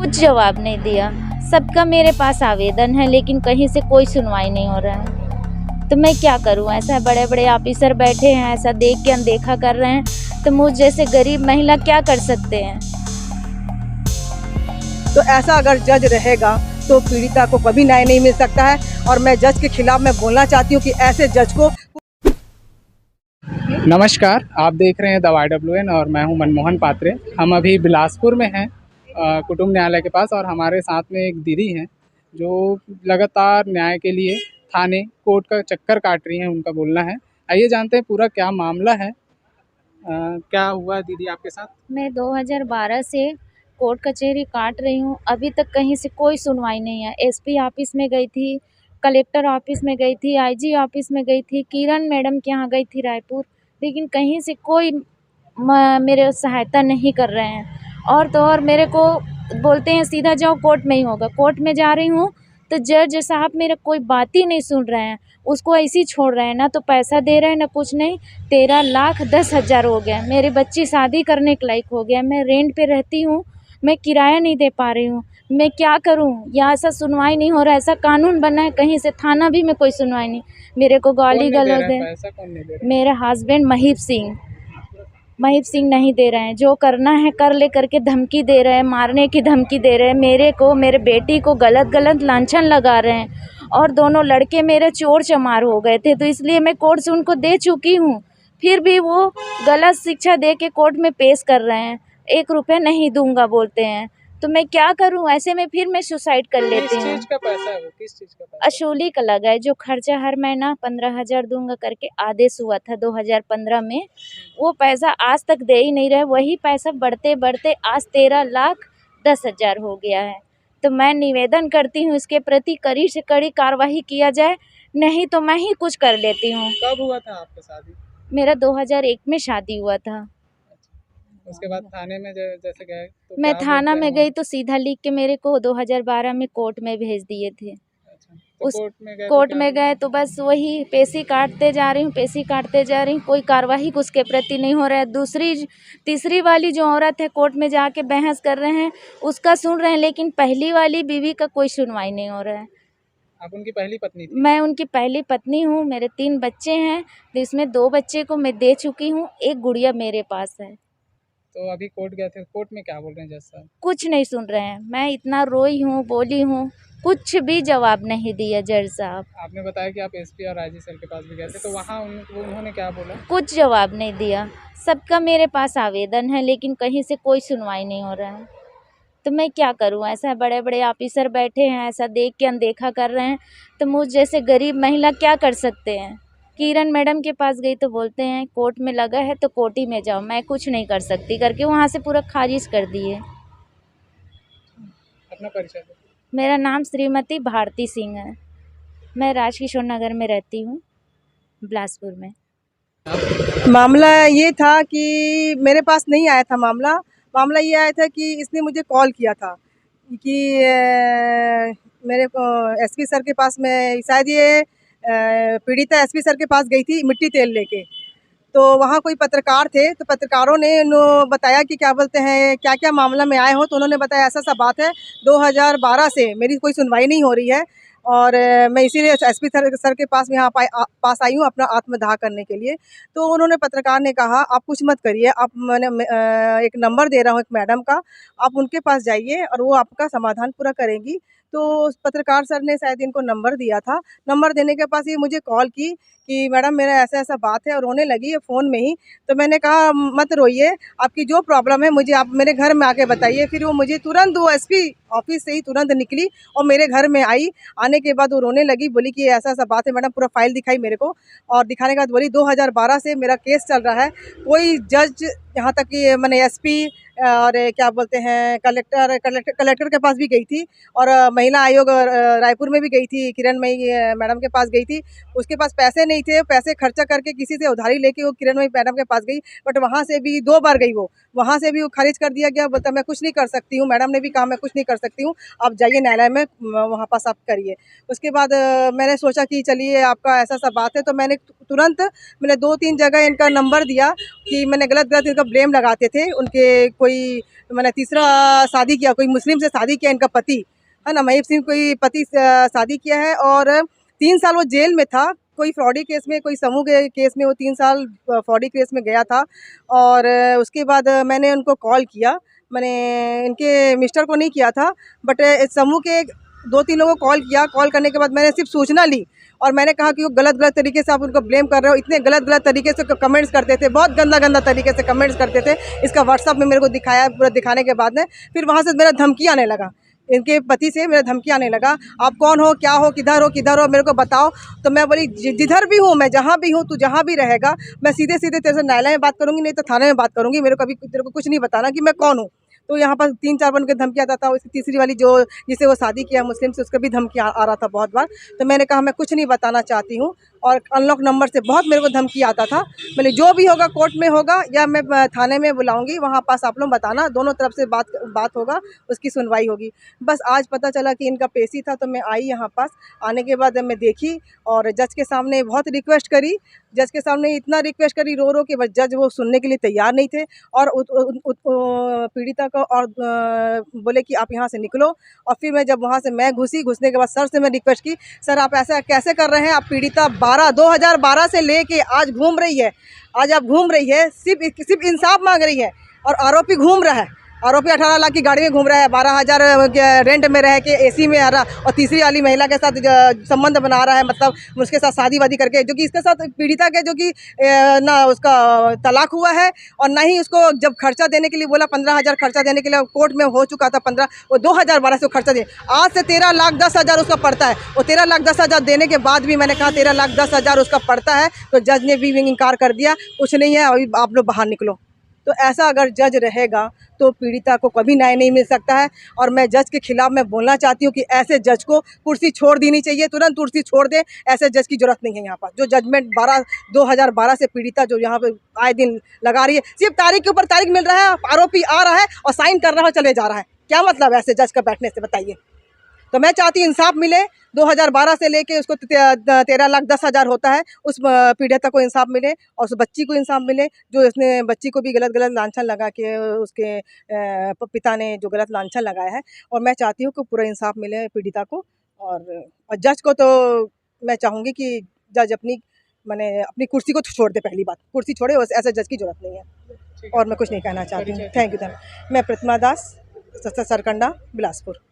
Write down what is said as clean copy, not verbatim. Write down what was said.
कुछ जवाब नहीं दिया। सबका मेरे पास आवेदन है लेकिन कहीं से कोई सुनवाई नहीं हो रहा है। तो मैं क्या करूं? ऐसा बड़े बड़े ऑफिसर बैठे हैं, ऐसा देख के अनदेखा कर रहे हैं, तो मुझ जैसे गरीब महिला क्या कर सकते हैं? तो ऐसा अगर जज रहेगा तो पीड़िता को कभी न्याय नहीं मिल सकता है। और मैं जज के खिलाफ मैं बोलना चाहती हूँ कि ऐसे जज को। नमस्कार, आप देख रहे हैं द YWN और मैं हूं मनमोहन पात्रे। हम अभी बिलासपुर में हैं कुटुंब न्यायालय के पास, और हमारे साथ में एक दीदी हैं जो लगातार न्याय के लिए थाने कोर्ट का चक्कर काट रही हैं, उनका बोलना है। आइए जानते हैं पूरा क्या मामला है। क्या हुआ दीदी आपके साथ? मैं 2012 से कोर्ट कचहरी काट रही हूँ, अभी तक कहीं से कोई सुनवाई नहीं है। एसपी ऑफिस में गई थी, कलेक्टर ऑफिस में गई थी, आईजी ऑफिस में गई थी, किरण मैडम के यहाँ गई थी रायपुर, लेकिन कहीं से कोई मेरे सहायता नहीं कर रहे हैं। और तो और मेरे को बोलते हैं सीधा जाओ, कोर्ट में ही होगा। कोर्ट में जा रही हूँ तो जज साहब मेरा कोई बात ही नहीं सुन रहे हैं, उसको ऐसे ही छोड़ रहे हैं, ना तो पैसा दे रहे हैं ना कुछ नहीं। 13,10,000 हो गया। मेरी बच्ची शादी करने के लायक हो गया। मैं रेंट पे रहती हूँ, मैं किराया नहीं दे पा रही हूँ। मैं क्या करूँ? यहाँ ऐसा सुनवाई नहीं हो रहा, ऐसा कानून बना है, कहीं से थाना भी में कोई सुनवाई नहीं। मेरे को गाली गलौज है। पैसा कौन नहीं दे रहा है? मेरा हस्बैंड महीप सिंह नहीं दे रहे हैं। जो करना है कर ले करके धमकी दे रहे हैं, मारने की धमकी दे रहे हैं। मेरे को, मेरे बेटी को गलत लांछन लगा रहे हैं। और दोनों लड़के मेरे चोर चमार हो गए थे, तो इसलिए मैं कोर्ट से उनको दे चुकी हूँ, फिर भी वो गलत शिक्षा दे के कोर्ट में पेश कर रहे हैं। 1 रुपया नहीं दूंगा बोलते हैं, तो मैं क्या करूं? ऐसे में फिर मैं सुसाइड कर लेती किस हूँ। चीज का पैसा है वो? किस चीज का पैसा? अशोली का लगा है, जो खर्चा हर महीना 15,000 दूंगा करके आदेश हुआ था 2015 में। वो पैसा आज तक दे ही नहीं रहे। वही पैसा बढ़ते बढ़ते आज 13,10,000 हो गया है। तो मैं निवेदन करती हूँ इसके प्रति कड़ी से कड़ी कार्रवाई किया जाए, नहीं तो मैं ही कुछ कर लेती हूँ। कब हुआ था आपका शादी? मेरा 2001 में शादी हुआ था। उसके बाद थाने में जैसे गए तो मैं क्या थाना बोलते में हैं गई तो सीधा लिख के मेरे को 2012 में कोर्ट में भेज दिए थे। अच्छा, तो उस कोर्ट में गए तो कोर्ट क्या में बोले? गए तो बस वही पेशी काटते जा रही हूँ, कोई कार्रवाई उसके प्रति नहीं हो रहा है। तीसरी वाली जो औरत है कोर्ट में जाके बहस कर रहे हैं, उसका सुन रहे हैं, लेकिन पहली वाली बीवी का कोई सुनवाई नहीं हो रहा है। आप उनकी पहली पत्नी थी? मैं उनकी पहली पत्नी हूँ। मेरे 3 बच्चे हैं, जिसमें 2 बच्चे को मैं दे चुकी हूँ, 1 गुड़िया मेरे पास है। तो अभी कोर्ट गए थे, कोर्ट में क्या बोल रहे हैं जज साहब? कुछ नहीं सुन रहे हैं। मैं इतना रोई हूँ, बोली हूँ, कुछ भी जवाब नहीं दिया जज साहब। आपने बताया कि आप एसपी और आईजी सर के पास भी गए थे, तो वहाँ उन्होंने क्या बोला? कुछ जवाब नहीं दिया। सबका मेरे पास आवेदन है लेकिन कहीं से कोई सुनवाई नहीं हो रहा है। तो मैं क्या करूं? ऐसा बड़े बड़े ऑफिसर बैठे हैं, ऐसा देख के अनदेखा कर रहे हैं, तो मुझ जैसे गरीब महिला क्या कर सकते हैं? किरण मैडम के पास गई तो बोलते हैं कोर्ट में लगा है तो कोर्ट ही में जाओ, मैं कुछ नहीं कर सकती करके वहाँ से पूरा खारिज कर दिए। अपना परिचय दो। मेरा नाम श्रीमती भारती सिंह है। मैं राजकिशोर नगर में रहती हूँ, बिलासपुर में। मामला ये था कि मेरे पास नहीं आया था मामला ये आया था कि इसने मुझे कॉल किया था कि मेरे को एसपी सर के पास में, शायद ये पीड़िता एसपी सर के पास गई थी मिट्टी तेल लेके। तो वहाँ कोई पत्रकार थे, तो पत्रकारों ने बताया कि क्या बोलते हैं, क्या क्या मामला में आए हो। तो उन्होंने बताया ऐसा सा बात है, 2012 से मेरी कोई सुनवाई नहीं हो रही है, और मैं इसीलिए एसपी सर के पास में यहाँ पास आई हूँ अपना आत्मदाह करने के लिए। तो उन्होंने, पत्रकार ने कहा आप कुछ मत करिए, आप, मैंने एक नंबर दे रहा हूँ एक मैडम का, आप उनके पास जाइए और वो आपका समाधान पूरा करेंगी। तो उस पत्रकार सर ने शायद इनको नंबर दिया था। नंबर देने के पास ये मुझे कॉल की कि मैडम मेरा ऐसा ऐसा बात है, और रोने लगी है फ़ोन में ही। तो मैंने कहा मत रोइए, आपकी जो प्रॉब्लम है मुझे आप मेरे घर में आके बताइए। फिर वो मुझे तुरंत, वो एसपी ऑफिस से ही तुरंत निकली और मेरे घर में आई। आने के बाद वो रोने लगी, बोली कि ऐसा ऐसा बात है मैडम। पूरा फाइल दिखाई मेरे को, और दिखाने के बाद बोली 2012 से मेरा केस चल रहा है। कोई जज, यहाँ तक कि मैंने एसपी और क्या बोलते हैं कलेक्टर के पास भी गई थी, और महिला आयोग रायपुर में भी गई थी, किरणमयी मैडम के पास गई थी। उसके पास पैसे नहीं थे, पैसे खर्चा करके किसी से उधारी लेके वो किरणमयी मैडम के पास गई, बट वहाँ से भी 2 बार गई, वो वहाँ से भी वो खारिज कर दिया गया। बोलता मैं कुछ नहीं कर सकती हूँ, मैडम ने भी कहा मैं कुछ नहीं कर सकती हूँ, आप जाइए न्यायालय में, वहाँ पास आप करिए। उसके बाद मैंने सोचा कि चलिए आपका ऐसा सा बात है, तो मैंने तुरंत 2-3 जगह इनका नंबर दिया कि मैंने गलत इनका इनका ब्लेम लगाते थे। उनके कोई मैंने तीसरा शादी किया, कोई मुस्लिम से शादी किया इनका पति, है ना, महीप सिंह कोई पति शादी किया है और 3 साल वो जेल में था। कोई फ्रॉडी केस में, कोई समूह के केस में वो 3 साल फ्रॉडी केस में गया था। और उसके बाद मैंने उनको कॉल किया, मैंने इनके मिस्टर को नहीं किया था, बट इस समूह के 2-3 लोगों को कॉल किया। कॉल करने के बाद मैंने सिर्फ सूचना ली और मैंने कहा कि वो गलत तरीके से आप उनको ब्लेम कर रहे हो। इतने गलत तरीके से कमेंट्स करते थे, बहुत गंदा तरीके से कमेंट्स करते थे। इसका व्हाट्सअप में मेरे को दिखाया, पूरा दिखाने के बाद में फिर वहाँ से मेरा धमकी आने लगा, इनके पति से मेरा धमकी आने लगा, आप कौन हो, क्या हो, किधर हो, मेरे को बताओ। तो मैं बोली जिधर भी हूँ, मैं जहाँ भी हूँ, तू जहाँ भी रहेगा, मैं सीधे तेरे से न्यायालय में बात करूँगी, नहीं तो थाने में बात करूँगी। मेरे को अभी तेरे को कुछ नहीं बताना कि मैं कौन हूँ। तो यहाँ पर 3-4 बार उनके धमकी आता था। उसकी तीसरी वाली जो जिसे वो शादी किया मुस्लिम से, उसका भी धमकी आ रहा था बहुत बार। तो मैंने कहा मैं कुछ नहीं बताना चाहती हूँ, और अनलॉक नंबर से बहुत मेरे को धमकी आता था। मैंने जो भी होगा कोर्ट में होगा या मैं थाने में बुलाऊंगी, वहाँ पास आप लोग बताना, दोनों तरफ से बात होगा, उसकी सुनवाई होगी। बस आज पता चला कि इनका पेशी था, तो मैं आई यहाँ पास। आने के बाद मैं देखी और जज के सामने बहुत रिक्वेस्ट करी, जज के सामने इतना रिक्वेस्ट करी रो के, बस जज वो सुनने के लिए तैयार नहीं थे। और पीड़िता को और बोले कि आप यहाँ से निकलो। और फिर मैं जब वहाँ से मैं घुसने के बाद सर से मैं रिक्वेस्ट की, सर आप ऐसा कैसे कर रहे हैं, आप पीड़िता 2012 से लेके आज घूम रही है, आज आप घूम रही है, सिर्फ इंसाफ मांग रही है, और आरोपी घूम रहा है। आरोपी 18 लाख की गाड़ी में घूम रहा है, 12,000 रेंट में रह के एसी में आ रहा, और तीसरी वाली महिला के साथ संबंध बना रहा है, मतलब उसके साथ शादी वादी करके, जो कि इसके साथ पीड़िता के जो कि ना उसका तलाक हुआ है, और ना ही उसको जब खर्चा देने के लिए बोला 15,000 खर्चा देने के लिए, कोर्ट में हो चुका था 15, वो 2012 से खर्चा दे, आज से 13,10,000 उसका पड़ता है। वो 13,10,000 देने के बाद भी मैंने कहा 13,10,000 उसका पड़ता है, तो जज ने भी इनकार कर दिया, कुछ नहीं है, अभी आप लोग बाहर निकलो। तो ऐसा अगर जज रहेगा तो पीड़िता को कभी न्याय नहीं मिल सकता है। और मैं जज के खिलाफ मैं बोलना चाहती हूँ कि ऐसे जज को कुर्सी छोड़ देनी चाहिए, तुरंत कुर्सी छोड़ दे। ऐसे जज की जरूरत नहीं है यहाँ पर। जो जजमेंट 2012 से पीड़िता जो यहाँ पे आए दिन लगा रही है, सिर्फ तारीख के ऊपर तारीख मिल रहा है, आरोपी आ रहा है और साइन कर रहा है, चले जा रहा है। क्या मतलब ऐसे जज का बैठने से, बताइए। तो मैं चाहती हूँ इंसाफ मिले। 2012 से लेके उसको 13,10,000 होता है, उस पीड़िता को इंसाफ मिले, और उस बच्ची को इंसाफ मिले जो इसने बच्ची को भी गलत लांछन लगा के, उसके पिता ने जो गलत लांछन लगाया है। और मैं चाहती हूँ कि पूरा इंसाफ मिले पीड़िता को। और जज को तो मैं चाहूँगी कि जज अपनी कुर्सी को छोड़ दे। पहली बात, कुर्सी छोड़े, ऐसे जज की जरूरत नहीं है। और मैं कुछ नहीं कहना चाहती हूँ। Thank you. मैं प्रतिमा दास, सरकंडा, बिलासपुर।